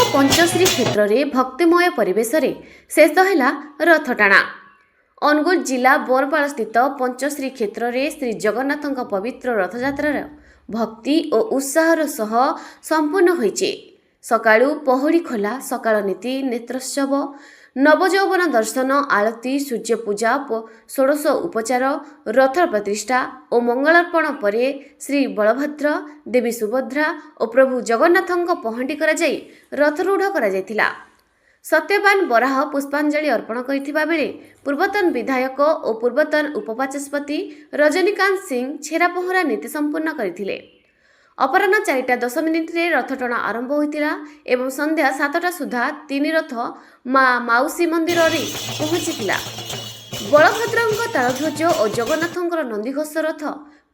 पंचश्री क्षेत्र में भक्तिमय परिवेश शेष है रथटाणा। अनुगुल जिला बरपाल स्थित पंचश्री क्षेत्र में श्री जगन्नाथ पवित्र रथयात्रार भक्ति और उत्साहर सह संपूर्ण होइछे। सकाळू पहड़ी खोला, सकाळ नीति, नेत्रोत्सव, नवजौवन दर्शन, आरती, सूर्य पूजा, षोडश उपचार, रथ प्रतिष्ठा और मंगलार्पण पर श्री बलभद्र, देवी सुभद्रा और प्रभु जगन्नाथ पहंडी कराई रथरूढ़ करा। सत्यवान बराह पुष्पांजलि अर्पण करथिबा बेले पूर्वतन विधायक और पूर्वतन उपबाचस्पति रजनीकांत सिंह छेरा पहरा नीति संपूर्ण करथिले। अपराह्न 4:10 मिनिट्रे रथटଣା आरंभ होइतिला एवं संध्या 7टा सुधा 3 रथ माउसी मंदिर रे पहुंचीतिला। बलभद्रଙ୍କ तालध्वज और जगन्नाथଙ୍କର नंदीघोष रथ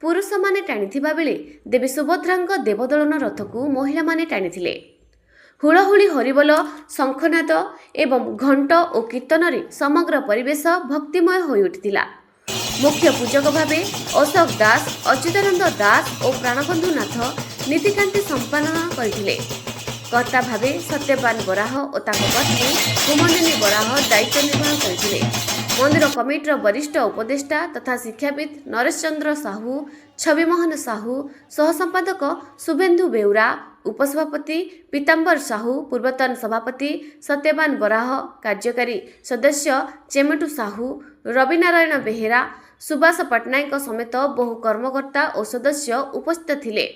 पुरुष माने टाणीथिबा बेले देवी सुभद्राଙ୍କ देवदलन रथ को महिला माने टाणीथिले। हुलहुली हरिबोल, शंखनाद एवं घंट और कीर्तन रे समग्र परिवेश भक्तिमय होई उठितिला। मुख्य पूजक भावे अशोक दास, अच्युतानंद दास और प्राणबंधु नाथ नीतिकांति संपादन करथिले। कर्ता भावे सत्यवान बराह और ताको पत्नी कुमंदिनी बराह दायित्व निर्वहन करथिले। मंदिर कमिटीर वरिष्ठ उपदेष्टा तथा शिक्षाविद नरेश चंद्र साहू, छविमोहन साहू, सहसंपादक शुभेन्दु बेउरा, उपसभापति पीताम्बर साहू, पूर्वतन सभापति सत्यवान बराह, कार्यकारी सदस्य चेमेटू साहू, रविनारायण बेहेरा, सुभाष पट्टनायक समेत बहु कर्मकर्ता और सदस्य उपस्थित थिले।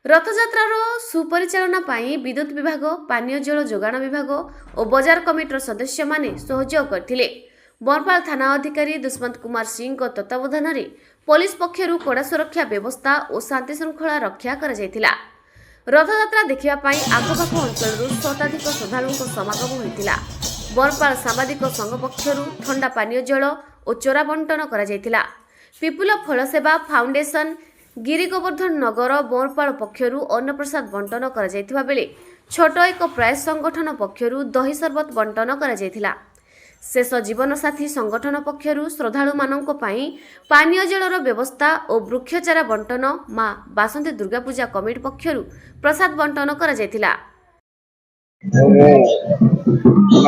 रथयात्रार सुपरिचालना पाई विद्युत विभाग, पानीय जल जोगाण विभाग और बजार कमिटीर सदस्य माने सहयोग करथिले। बरपाल थाना अधिकारी दुष्मंत कुमार सिंह तत्वावधान में पुलिस पक्षर कड़ा सुरक्षा व्यवस्था और शांति श्रृंखला रक्षा करा जायतिला। रथयात्रा देखिबा पाई आखपाख अंचल शताधिक श्रद्धालुं समागम होइतिला। बरपाल सामाजिक संघ पक्षर ठंडा पानीय जल और चोरा बंटन करा जायतिला। पिपुल फल सेवा फाउंडेशन, गिरी गोवर्धन नगर बरपाल पक्षर अन्नप्रसाद बंटन करा जायतिबा बेले छोट एक प्रयास संगठन पक्षर दही शरबत बंटन करा जायतिला। शेष जीवन साथी संगठन पक्षर श्रद्धालु मानक पाई पानीय जलर व्यवस्था और वृक्षचारा बंटन मां बासंती दुर्गा पूजा कमिटी पक्षर प्रसाद बंटन करा जायतिला।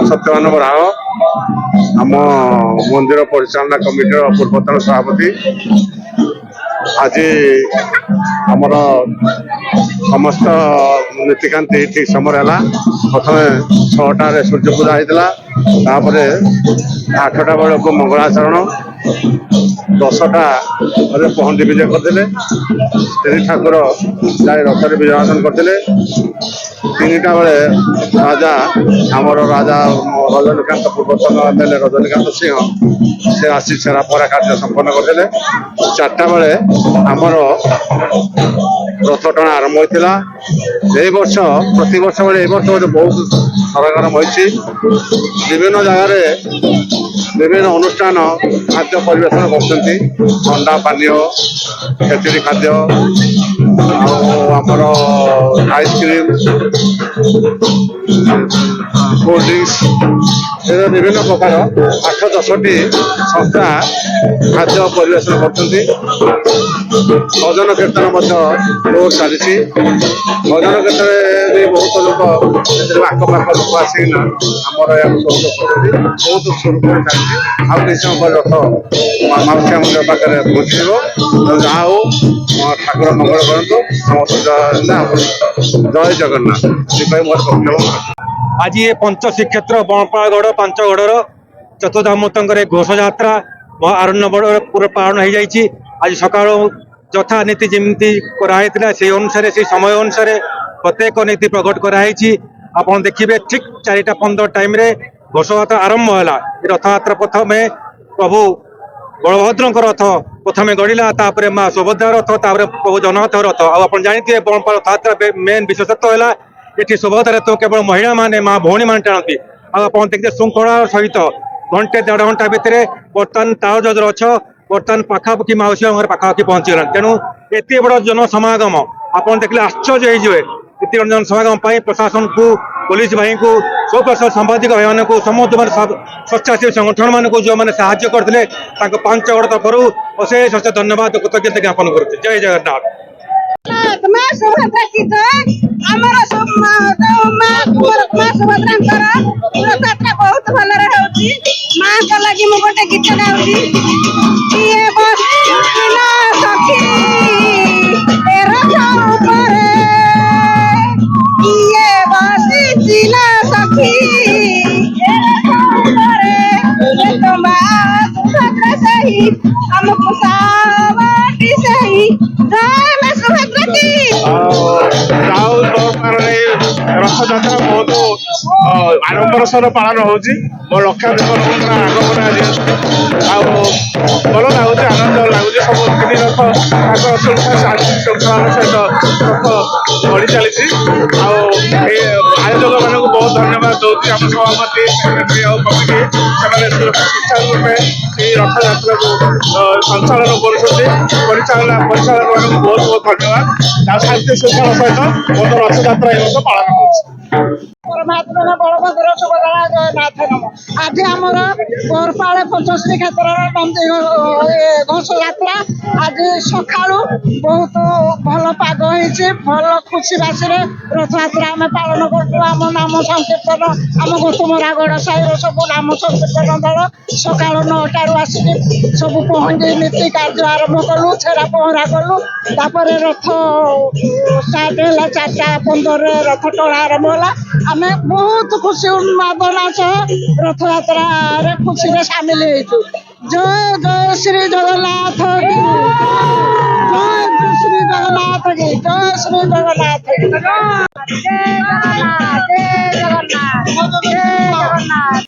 सत्यवान बराह आम मंदिर परिचालना कमिटी पूर्वतन सभापति आज आमर समस्त नीतिकांति ठीक समय है। प्रथम 6टार सूर्य पूजा होता, 8टा बेलू मंगलाचरण, 10टा पहंडी विजय करते, 3 ठाकुर जाए रथ विजयासन करते, 3टा बेले राजा आमर राजा रजनीकांत पूर्वतन एमएलए रजनीकांत सिंह से आसी छेरा पहरा कार्य संपन्न करते, 4टा बेले आमर रथटଣା आरंभ होता। वर्ष प्रति वर्ष बेले वर्ष बहुत सरगरम होती। विभिन्न जगार विभिन्न अनुष्ठान खाद्य परिवेशन करते, ठंडा पानीय, खेचुड़ी खाद्य, आमर आइसक्रीम, कोल्ड ड्रिंक्स, विभिन्न प्रकार 8-10टी संस्था खाद्य परिवेशन करते। भजन कीर्तन जोर चली। भजन कीर्तन भी बहुत लोग आखपाख लोक आसिक आमर बहुत स्वरूप चलती। आउ समय रथ माउसिया मंदिर पाखे पहुंचो। जहाँ हो ठाकुर मंगल करूँ। जय जगन्नाथ। मोर वक्तव्य आज ये पंचश्री क्षेत्र बणपालगढ़ पांचगढ़ चतुर्धामूर्तर घोष यात्रा आरण्य पालन हो जाए। आज सका यथा नीति जमी कराई से अनुसार से समय अनुसार प्रत्येक नीति प्रकट कराई। आप देखिए ठीक 4:15 टाइम घोष यात्रा आरंभ है। रथयात्रा प्रथम प्रभु बलभद्र रथ प्रथम गड़िला, माँ सुभद्रा रथ, प्रभु जगन्नाथ रथ। आप जानते हैं बणपाल रथयात्रा मेन विशेषत्व है ये शोभायात्रा तो केवल महिला माने माँ भौणी मान टाणती। आप देखते श्रृंखला सहित घंटे 1.5 घंटा भितर बर्तमान तालध्वज रथ बर्तमान पाखापाखि माउसी घर पाखापाखि पहुंचीगला। तेणु एत बड़ जनसमागम आप देखिए आश्चर्य हो एत जनसमागम प्रशासन को, पुलिस भाई को, सब सांबादिक भाई मान समस्त स्वेच्छासेवी संगठन मान जो मैंने साहाय्य करते 5गढ़ तरफ अशेष धन्यवाद कृतज्ञता ज्ञापन करुच्छे। जय जगन्नाथ। ମା ସୁଭଦ୍ରା କି ଜୟ। ଆମର ମା ସୁଭଦ୍ରାଙ୍କର ରଥଯାତ୍ରା ବହୁତ ଭଲରେ ହଉଛି। ମାଙ୍କ ଲାଗି ମୁଁ ଗୋଟେ ଗୀତ ଗାଉଛି। କିଏ ବସିଥିଲା ସଖୀ ଏ ରଥ ଉପରେ, କିଏ ବସିଥିଲା ସଖୀ ଏ ରଥ ଉପରେ, ସେ ତ ମା ସୁଭଦ୍ରା ସେହି ଆମକୁ ସାବାଟି ସେହି। ଜୟ ମା ସୁଭଦ୍ରା କି। ରଥଯାତ୍ରା ବହୁତ ଆଡମ୍ବର ସହ ପାଳନ ହଉଛି। ମୋ ଲକ୍ଷାଧିପଙ୍କର ଆଗମନ ଆଜି ଆଉ ଭଲ ଲାଗୁଛି, ଆନନ୍ଦ ଲାଗୁଛି। ସବୁ ତିନି ରଥ ଠାକୁର ଶୃଙ୍ଖଳାର ସହିତ ରଥ ବଢି ଚାଲିଛି। ଆଉ ଏ ଆୟୋଜକ ମାନଙ୍କୁ ବହୁତ ଧନ୍ୟବାଦ ଦଉଛି। ଆମ ସଭାପତି ସେକ୍ରେଟାରୀ ଆଉ କମିଟି ସେମାନେ ସୁଚାରୁ ରୂପେ ଏହି ରଥଯାତ୍ରାକୁ ସଞ୍ଚାଳନ କରୁଛନ୍ତି। ପରିଚାଳକ ମାନଙ୍କୁ ବହୁତ ବହୁତ ଧନ୍ୟବାଦ। ଆଉ ଶାନ୍ତି ଶୃଙ୍ଖଳା ସହିତ ବହୁତ ରଥଯାତ୍ରା ଏ ବର୍ଷ ପାଳନ ହେଉଛି। ପରମାତ୍ମା ବଳଭଦ୍ର ସୁଭଦ୍ରା ଜଗନ୍ନାଥ ନମ। ଆଜି ଆମର ବରପାଳ ପଞ୍ଚଶ୍ରୀ କ୍ଷେତ୍ରର ଘୋଷ ଯାତ୍ରା ଆଜି ସକାଳୁ ବହୁତ ଭଲ ପାଗ ହେଇଛି। ଭଲ ଖୁସି ବାସିରେ ରଥଯାତ୍ରା ଆମେ ପାଳନ କରୁଛୁ। ଆମ ନାମ ସଂକୀର୍ତ୍ତନ ଆମ ଗୋତମରାଗଡ଼ ସାହିର ସବୁ ନାମ ସଂକୀର୍ତ୍ତନ ଦଳ ସକାଳ 9ଟାରୁ ଆସିକି ସବୁ ପହଞ୍ଚି ନୀତି କାର୍ଯ୍ୟ ଆରମ୍ଭ କଲୁ। ଛେରା ପହଁରା କଲୁ। ତାପରେ ରଥ ଷ୍ଟାର୍ଟ ହେଲା 4:15ରେ ରଥ ଟଣା ଆରମ୍ଭ ହେଲା। ଆମେ ବହୁତ ଖୁସି ଉନ୍ମାଦନା ସହ ରଥଯାତ୍ରାରେ ଖୁସିରେ ସାମିଲ ହେଇଛୁ। ଜୟ ଜୟ ଶ୍ରୀ ଜଗନ୍ନାଥ କି, ଜୟ ଶ୍ରୀ ଜଗନ୍ନାଥ କି, ଜୟ ଶ୍ରୀ ଜଗନ୍ନାଥ କି। ଜୟ ଜଗନ୍ନାଥ, ଜୟ ଜଗନ୍ନାଥ, ଜୟ ଜଗନ୍ନାଥ।